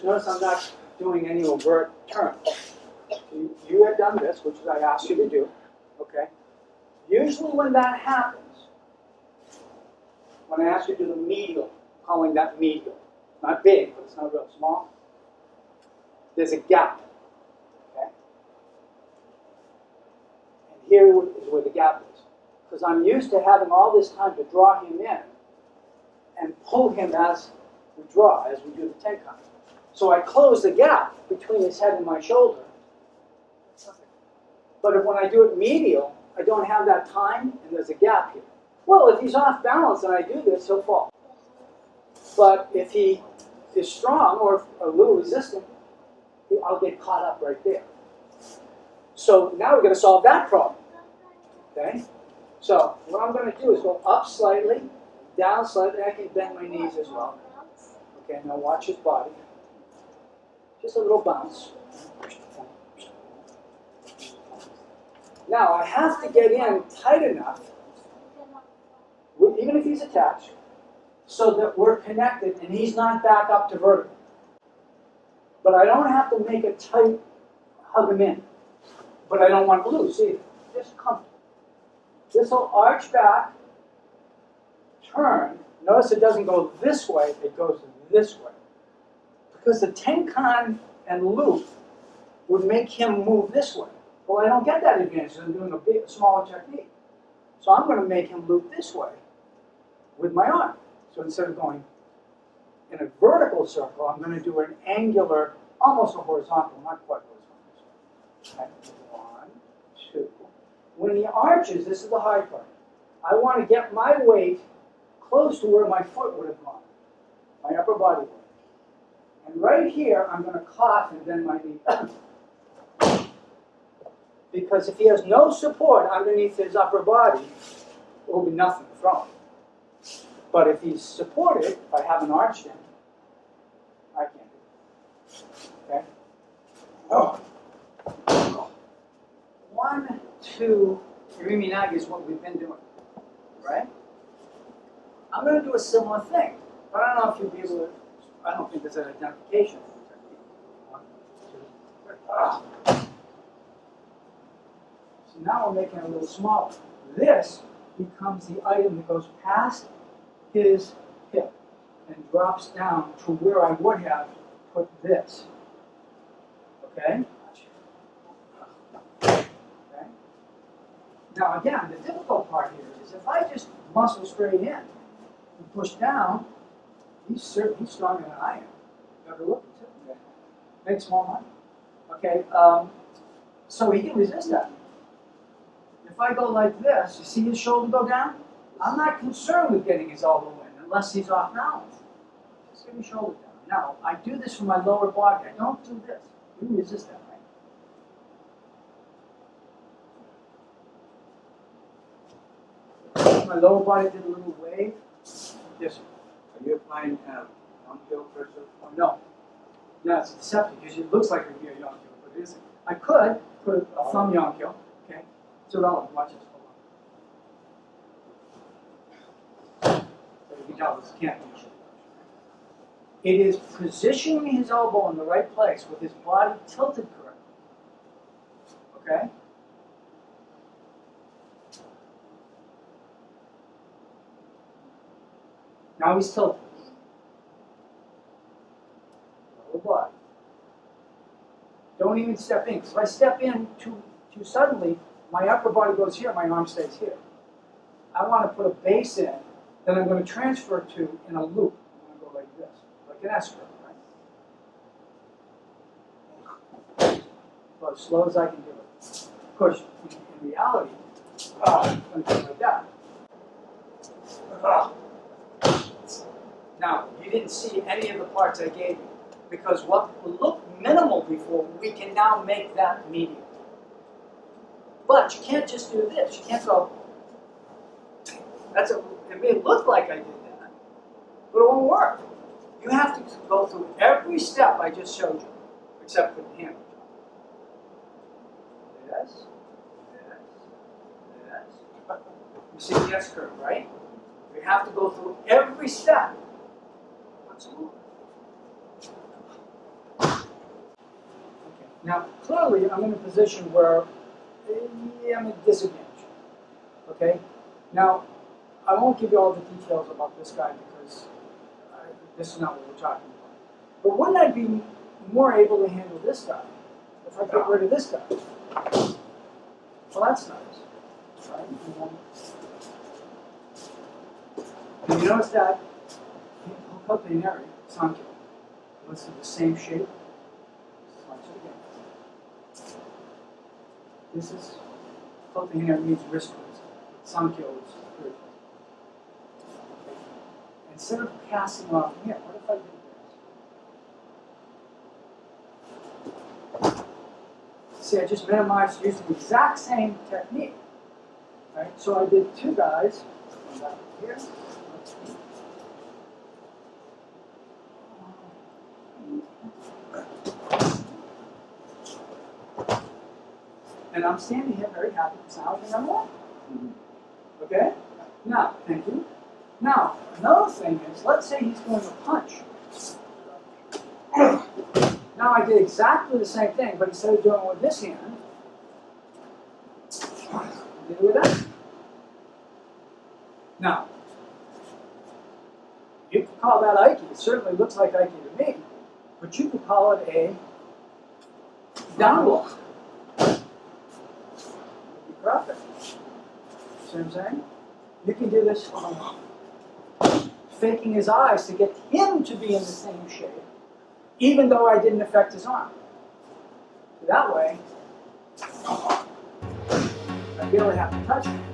this, notice I'm not doing any overt turn. You had done this, which I asked you to do, okay? Usually when that happens, when I ask you to do the medial, calling that medial, not big, but it's not real small, there's a gap, okay? And here is where the gap is. Because I'm used to having all this time to draw him in and pull him as we draw, as we do the tenkan. So I close the gap between his head and my shoulder. But when I do it medial, I don't have that time, and there's a gap here. Well, if he's off balance and I do this, he'll fall. But if he is strong or a little resistant, I'll get caught up right there. So now we're going to solve that problem. Okay? So what I'm going to do is go up slightly, down slightly. I can bend my knees as well. Okay, now watch his body. Just a little bounce. Now I have to get in tight enough, even if he's attached, so that we're connected and he's not back up to vertical. But I don't have to make it tight, hug him in. But I don't want to lose either. Just comfortable. This will arch back, turn. Notice it doesn't go this way, it goes this way. Because the tenkan and loop would make him move this way. Well, I don't get that advantage. I'm doing a smaller technique. So I'm going to make him loop this way with my arm. So instead of going in a vertical circle, I'm going to do an angular, almost a horizontal, not quite horizontal. Okay. 1, 2. When he arches, this is the hard part. I want to get my weight close to where my foot would have gone, my upper body weight. And right here, I'm going to cough and bend my knee. Because if he has no support underneath his upper body, it will be nothing to throw him. But if he's supported, if I haven't arched him, I can't do it. Okay? Oh. 1, 2, Irimi Nage is what we've been doing. Right? I'm going to do a similar thing. But I don't know if you'll be able to, I don't think there's an identification. 1, 2, 3. Ah. So now we're making it a little smaller. This becomes the item that goes past his hip and drops down to where I would have put this. Okay? Okay? Now again, the difficult part here is if I just muscle straight in and push down, he's stronger than I am. Never look at him. Make small money. Okay? So he can resist that. If I go like this, you see his shoulder go down? I'm not concerned with getting his elbow in unless he's off balance. Just get his shoulder down. Now, I do this for my lower body. I don't do this. You resist that, right? My lower body did a little wave. Yes, sir. Are you applying Yonkyou pressure? No. No, it's deceptive because it looks like a real Yonkyou, but it isn't. I could put a thumb Yonkyou. Okay? It's irrelevant. Watch this. You can tell this can't be shoulder. It is positioning his elbow in the right place with his body tilted correctly. Okay? Now he's tilted. Lower body. Don't even step in. Because if I step in too suddenly, my upper body goes here, my arm stays here. I want to put a base in that I'm going to transfer to in a loop. I'm going to go like this, like an S-curve, right? Go as slow as I can do it. Of course, in reality, I'm going to do it like that. Now, you didn't see any of the parts I gave you, because what looked minimal before, we can now make that medium. But you can't just do this. You can't go, it may look like I did that, but it won't work. You have to go through every step I just showed you, except with the hand. This. You see the S-curve, right? We have to go through every step. What's more? Now, clearly, I'm in a position where I'm at a disadvantage. Okay? Now, I won't give you all the details about this guy because this is not what we're talking about. But wouldn't I be more able to handle this guy if I get rid of this guy? Well, that's nice. Right? And you notice that Aiki-IrimI, Sankyo, looks at the same shape. Watch it again. This is Aiki-IrimI means wrist raise. Sankyo is very close. Instead of passing it off here, what if I did this? See, I just minimized using the exact same technique. Right? So I did two guys. One back here. And I'm standing here very happy because now I think I'm wrong. Okay? Now, thank you. Now, another thing is, let's say he's going to punch. Now I did exactly the same thing, but instead of doing it with this hand, I did it with that. Now, you could call that Aiki. It certainly looks like Aiki to me, but you could call it a downwalk. Perfect. See what I'm saying? You can do this faking his eyes to get him to be in the same shape, even though I didn't affect his arm. So that way, I barely have to touch him.